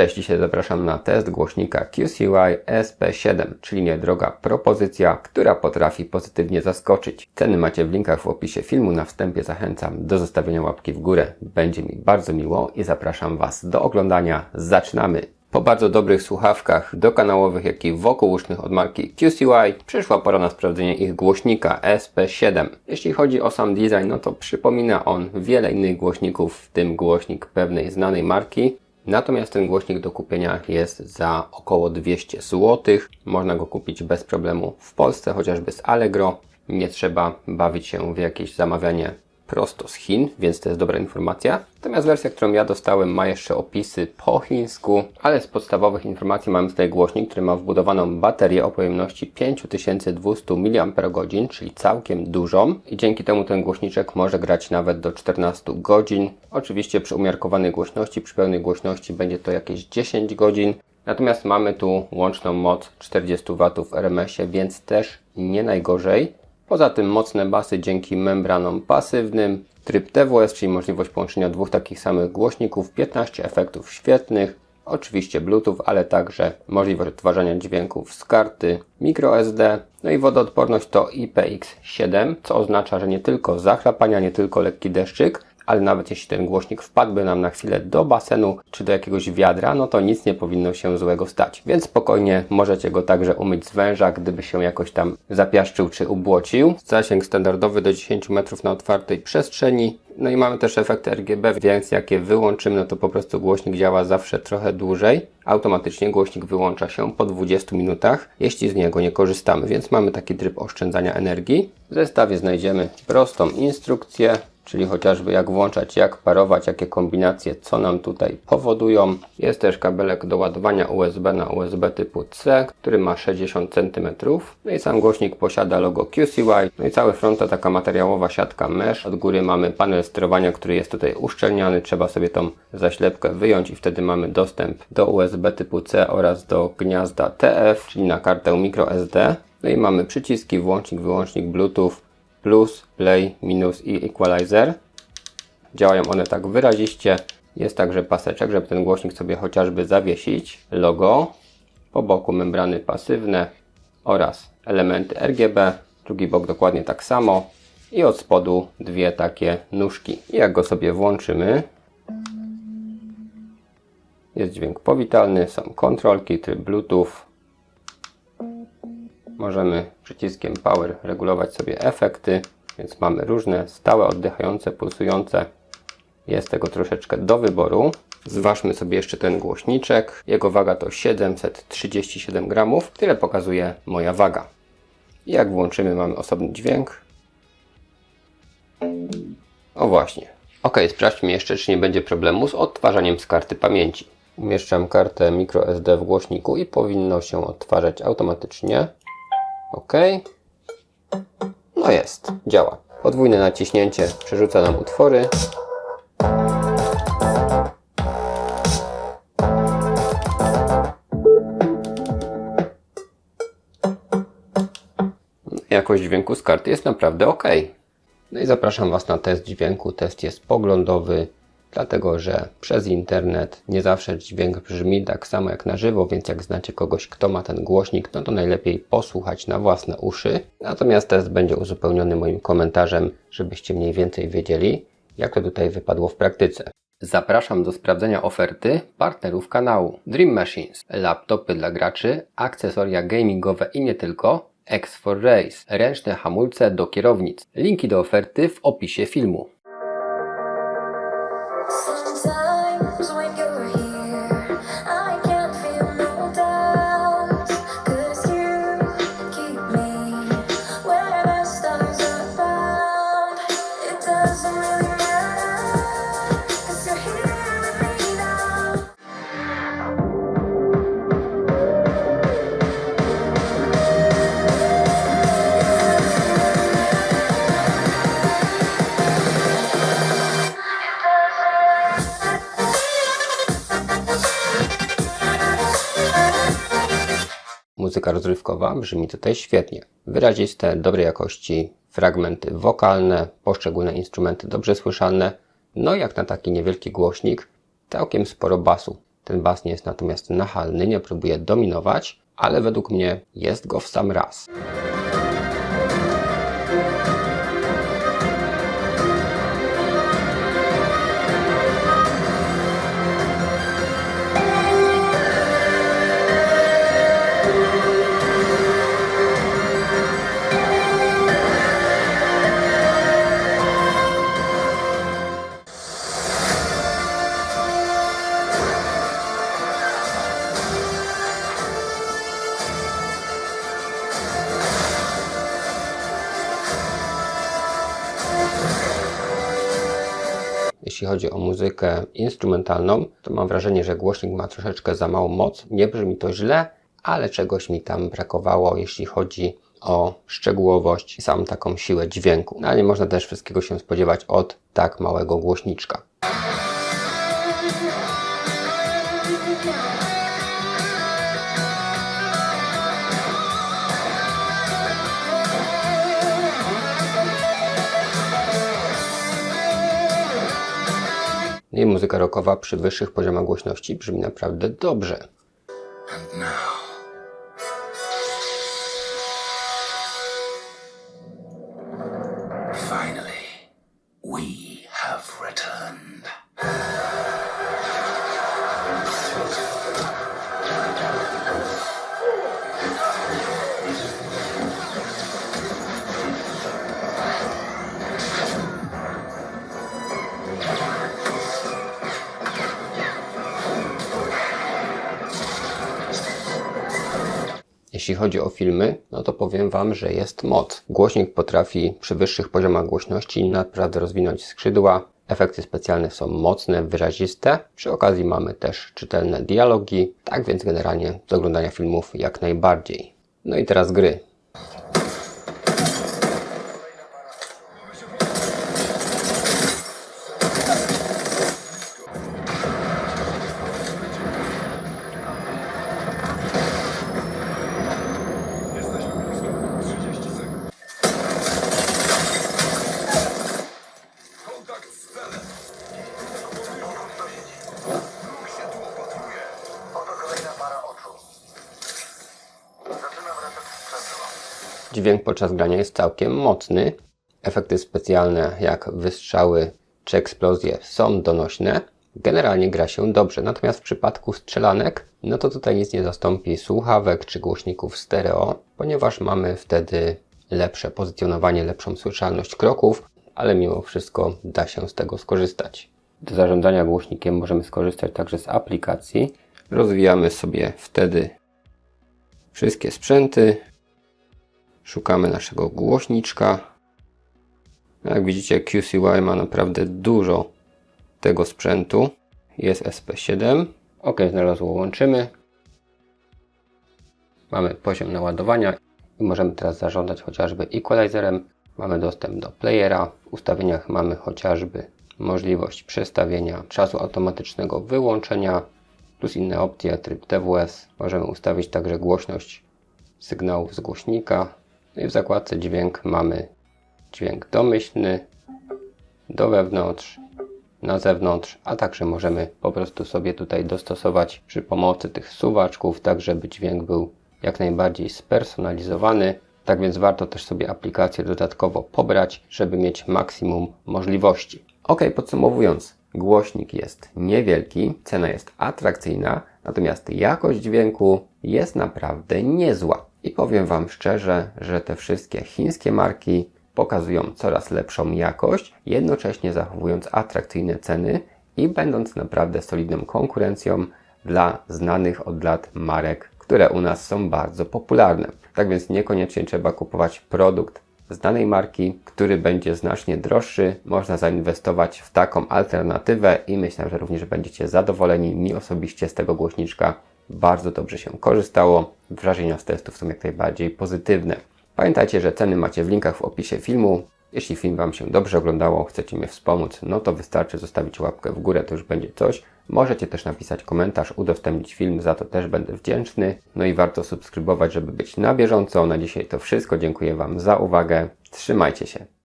Cześć, dzisiaj zapraszam na test głośnika QCY SP7, czyli niedroga propozycja, która potrafi pozytywnie zaskoczyć. Ceny macie w linkach w opisie filmu. Na wstępie zachęcam do zostawienia łapki w górę. Będzie mi bardzo miło i zapraszam Was do oglądania. Zaczynamy! Po bardzo dobrych słuchawkach dokanałowych, jak i wokółusznych od marki QCY przyszła pora na sprawdzenie ich głośnika SP7. Jeśli chodzi o sam design, no to przypomina on wiele innych głośników, w tym głośnik pewnej znanej marki. Natomiast ten głośnik do kupienia jest za około 200 zł. Można go kupić bez problemu w Polsce, chociażby z Allegro. Nie trzeba bawić się w jakieś zamawianie prosto z Chin, więc to jest dobra informacja. Natomiast wersja, którą ja dostałem, ma jeszcze opisy po chińsku, ale z podstawowych informacji mamy tutaj głośnik, który ma wbudowaną baterię o pojemności 5200 mAh, czyli całkiem dużą, i dzięki temu ten głośniczek może grać nawet do 14 godzin. Oczywiście przy umiarkowanej głośności, przy pełnej głośności będzie to jakieś 10 godzin. Natomiast mamy tu łączną moc 40 W w RMS-ie, więc też nie najgorzej. Poza tym mocne basy dzięki membranom pasywnym, tryb TWS, czyli możliwość połączenia dwóch takich samych głośników, 15 efektów świetnych, oczywiście Bluetooth, ale także możliwość odtwarzania dźwięków z karty microSD. No i wodoodporność to IPX7, co oznacza, że nie tylko zachlapania, nie tylko lekki deszczyk, ale nawet jeśli ten głośnik wpadłby nam na chwilę do basenu czy do jakiegoś wiadra, no to nic nie powinno się złego stać. Więc spokojnie możecie go także umyć z węża, gdyby się jakoś tam zapiaszczył czy ubłocił. Zasięg standardowy do 10 metrów na otwartej przestrzeni. No i mamy też efekty RGB, więc jak je wyłączymy, no to po prostu głośnik działa zawsze trochę dłużej. Automatycznie głośnik wyłącza się po 20 minutach, jeśli z niego nie korzystamy, więc mamy taki tryb oszczędzania energii. W zestawie znajdziemy prostą instrukcję, czyli chociażby jak włączać, jak parować, jakie kombinacje, co nam tutaj powodują. Jest też kabelek do ładowania USB na USB typu C, który ma 60 cm. No i sam głośnik posiada logo QCY. No i cały front to taka materiałowa siatka mesh. Od góry mamy panel sterowania, który jest tutaj uszczelniany. Trzeba sobie tą zaślepkę wyjąć i wtedy mamy dostęp do USB typu C oraz do gniazda TF, czyli na kartę microSD. No i mamy przyciski, włącznik, wyłącznik, Bluetooth, plus, play, minus i equalizer. Działają one tak wyraziście. Jest także paseczek, żeby ten głośnik sobie chociażby zawiesić. Logo, po boku membrany pasywne oraz elementy RGB. Drugi bok dokładnie tak samo. I od spodu dwie takie nóżki. I jak go sobie włączymy, jest dźwięk powitalny, są kontrolki, tryb Bluetooth. Możemy przyciskiem Power regulować sobie efekty, więc mamy różne stałe, oddychające, pulsujące. Jest tego troszeczkę do wyboru. Zważmy sobie jeszcze ten głośniczek. Jego waga to 737 gramów. Tyle pokazuje moja waga. I jak włączymy, mamy osobny dźwięk. O właśnie. Ok, sprawdźmy jeszcze, czy nie będzie problemu z odtwarzaniem z karty pamięci. Umieszczam kartę microSD w głośniku i powinno się odtwarzać automatycznie. OK. No jest, działa. Podwójne naciśnięcie przerzuca nam utwory. Jakość dźwięku z karty jest naprawdę OK. No i zapraszam Was na test dźwięku. Test jest poglądowy, dlatego że przez internet nie zawsze dźwięk brzmi tak samo jak na żywo, więc jak znacie kogoś, kto ma ten głośnik, no to najlepiej posłuchać na własne uszy. Natomiast test będzie uzupełniony moim komentarzem, żebyście mniej więcej wiedzieli, jak to tutaj wypadło w praktyce. Zapraszam do sprawdzenia oferty partnerów kanału. Dream Machines, laptopy dla graczy, akcesoria gamingowe i nie tylko, X4 Race, ręczne hamulce do kierownic. Linki do oferty w opisie filmu. Sometimes when you're here, I can't feel no doubt, 'cause you keep me where the stars are found. It doesn't really matter, 'cause you're here with me now. Muzyka rozrywkowa brzmi tutaj świetnie. Wyraziste, dobrej jakości fragmenty wokalne, poszczególne instrumenty dobrze słyszalne. No i jak na taki niewielki głośnik, całkiem sporo basu. Ten bas nie jest natomiast nachalny, nie próbuje dominować, ale według mnie jest go w sam raz. Jeśli chodzi o muzykę instrumentalną, to mam wrażenie, że głośnik ma troszeczkę za małą moc. Nie brzmi to źle, ale czegoś mi tam brakowało, jeśli chodzi o szczegółowość i samą taką siłę dźwięku. No, ale nie można też wszystkiego się spodziewać od tak małego głośniczka. I muzyka rockowa przy wyższych poziomach głośności brzmi naprawdę dobrze. And now, finally, we have returned. Jeśli chodzi o filmy, no to powiem Wam, że jest moc. Głośnik potrafi przy wyższych poziomach głośności naprawdę rozwinąć skrzydła. Efekty specjalne są mocne, wyraziste. Przy okazji mamy też czytelne dialogi. Tak więc generalnie do oglądania filmów jak najbardziej. No i teraz gry. Dźwięk podczas grania jest całkiem mocny. Efekty specjalne jak wystrzały czy eksplozje są donośne. Generalnie gra się dobrze, natomiast w przypadku strzelanek, no to tutaj nic nie zastąpi słuchawek czy głośników stereo, ponieważ mamy wtedy lepsze pozycjonowanie, lepszą słyszalność kroków, ale mimo wszystko da się z tego skorzystać. Do zarządzania głośnikiem możemy skorzystać także z aplikacji. Rozwijamy sobie wtedy wszystkie sprzęty. Szukamy naszego głośniczka. Jak widzicie, QCY ma naprawdę dużo tego sprzętu. Jest SP7. OK, znalazło, łączymy. Mamy poziom naładowania i możemy teraz zarządzać chociażby equalizerem. Mamy dostęp do playera. W ustawieniach mamy chociażby możliwość przestawienia czasu automatycznego wyłączenia plus inne opcje, tryb TWS. Możemy ustawić także głośność sygnałów z głośnika. No i w zakładce dźwięk mamy dźwięk domyślny, do wewnątrz, na zewnątrz, a także możemy po prostu sobie tutaj dostosować przy pomocy tych suwaczków, tak żeby dźwięk był jak najbardziej spersonalizowany. Tak więc warto też sobie aplikację dodatkowo pobrać, żeby mieć maksimum możliwości. Ok, podsumowując, głośnik jest niewielki, cena jest atrakcyjna, natomiast jakość dźwięku jest naprawdę niezła. I powiem Wam szczerze, że te wszystkie chińskie marki pokazują coraz lepszą jakość, jednocześnie zachowując atrakcyjne ceny i będąc naprawdę solidną konkurencją dla znanych od lat marek, które u nas są bardzo popularne. Tak więc niekoniecznie trzeba kupować produkt z danej marki, który będzie znacznie droższy. Można zainwestować w taką alternatywę i myślę, że również będziecie zadowoleni. Mi osobiście z tego głośniczka bardzo dobrze się korzystało. Wrażenia z testów są jak najbardziej pozytywne. Pamiętajcie, że ceny macie w linkach w opisie filmu. Jeśli film Wam się dobrze oglądało, chcecie mnie wspomóc, no to wystarczy zostawić łapkę w górę, to już będzie coś. Możecie też napisać komentarz, udostępnić film, za to też będę wdzięczny. No i warto subskrybować, żeby być na bieżąco. Na dzisiaj to wszystko. Dziękuję Wam za uwagę. Trzymajcie się.